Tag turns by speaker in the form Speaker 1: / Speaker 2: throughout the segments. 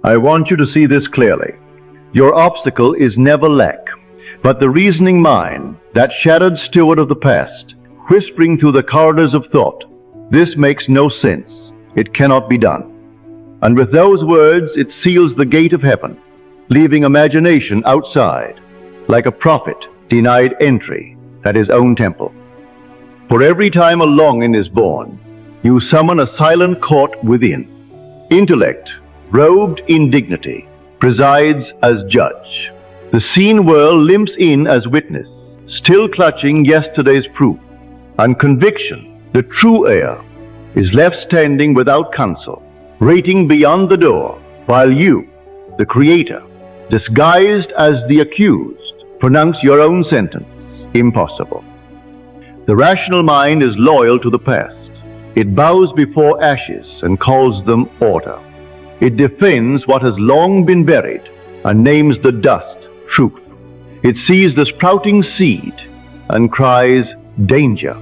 Speaker 1: I want you to see this clearly. Your obstacle is never lack, but the reasoning mind, that shattered steward of the past, whispering through the corridors of thought, "This makes no sense. It cannot be done." And with those words, it seals the gate of heaven, leaving imagination outside, like a prophet denied entry at his own temple. For every time a longing is born, you summon a silent court within. Intellect, robed in dignity, presides as judge. The seen world limps in as witness, still clutching yesterday's proof. And conviction, the true heir, is left standing without counsel, rating beyond the door, while you, the creator, disguised as the accused, pronounce your own sentence, impossible. The rational mind is loyal to the past. It bows before ashes and calls them order. It defends what has long been buried and names the dust truth. It sees the sprouting seed and cries danger.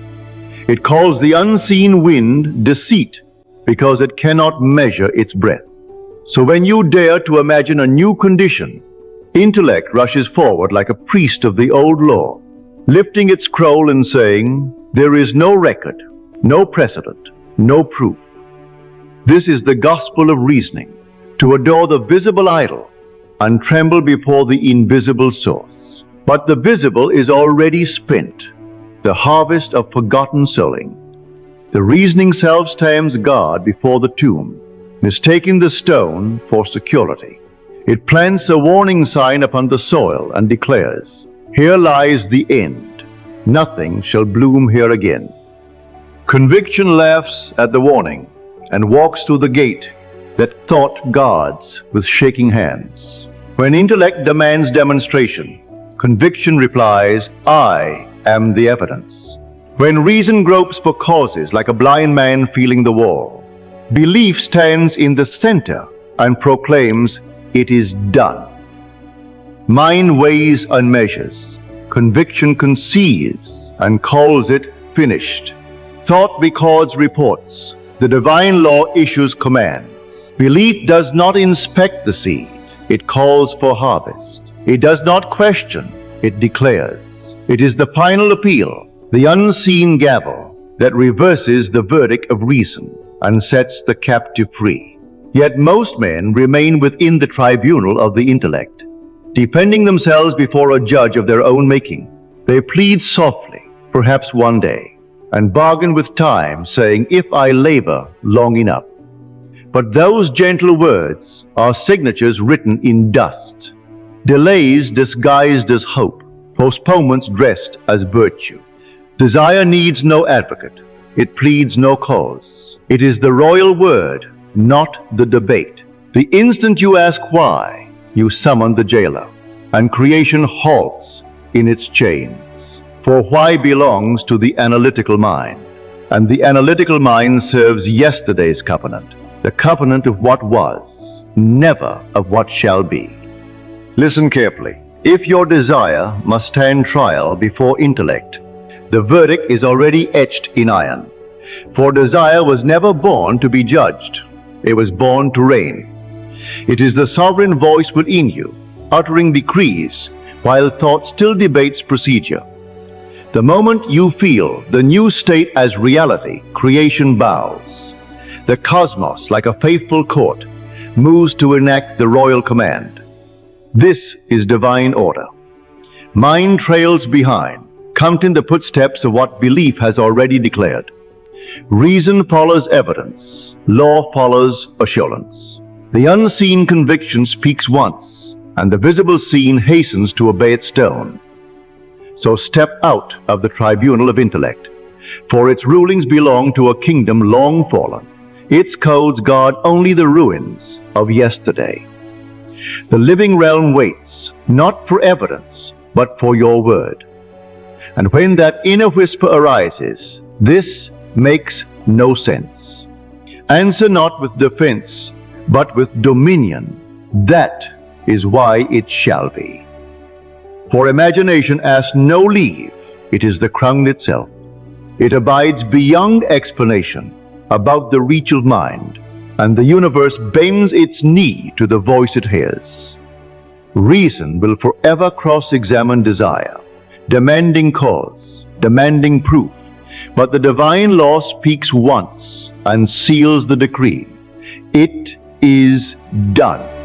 Speaker 1: It calls the unseen wind deceit because it cannot measure its breadth. So when you dare to imagine a new condition, intellect rushes forward like a priest of the old law, lifting its scroll and saying, "There is no record, no precedent, no proof." This is the gospel of reasoning, to adore the visible idol and tremble before the invisible source. But the visible is already spent, the harvest of forgotten sowing. The reasoning self stands guard before the tomb, mistaking the stone for security. It plants a warning sign upon the soil and declares, "Here lies the end. Nothing shall bloom here again." Conviction laughs at the warning and walks through the gate that thought guards with shaking hands. When intellect demands demonstration, conviction replies, "I am the evidence." When reason gropes for causes like a blind man feeling the wall, belief stands in the center and proclaims, "It is done." Mind weighs and measures. Conviction conceives and calls it finished. Thought records reports. The divine law issues commands. Belief does not inspect the seed. It calls for harvest. It does not question. It declares. It is the final appeal, the unseen gavel that reverses the verdict of reason and sets the captive free. Yet most men remain within the tribunal of the intellect, defending themselves before a judge of their own making. They plead softly, perhaps one day, and bargain with time, saying, "If I labor long enough." But those gentle words are signatures written in dust, delays disguised as hope, postponements dressed as virtue. Desire needs no advocate. It pleads no cause. It is the royal word, not the debate. The instant you ask why, you summon the jailer, and creation halts in its chains. For why belongs to the analytical mind, and the analytical mind serves yesterday's covenant, the covenant of what was, never of what shall be. Listen carefully. If your desire must stand trial before intellect, the verdict is already etched in iron. For desire was never born to be judged. It was born to reign. It is the sovereign voice within you, uttering decrees while thought still debates procedure. The moment you feel the new state as reality, creation bows. The cosmos, like a faithful court, moves to enact the royal command. This is divine order. Mind trails behind, counting the footsteps of what belief has already declared. Reason follows evidence. Law follows assurance. The unseen conviction speaks once, and the visible scene hastens to obey its tone. So step out of the tribunal of intellect, for its rulings belong to a kingdom long fallen. Its codes guard only the ruins of yesterday. The living realm waits, not for evidence, but for your word. And when that inner whisper arises, "This makes no sense," answer not with defense, but with dominion. That is why it shall be. For imagination asks no leave. It is the crown itself. It abides beyond explanation, above the reach of mind. and the universe bends its knee to the voice it hears. Reason will forever cross-examine desire, demanding cause, demanding proof, but the divine law speaks once and seals the decree. It is done.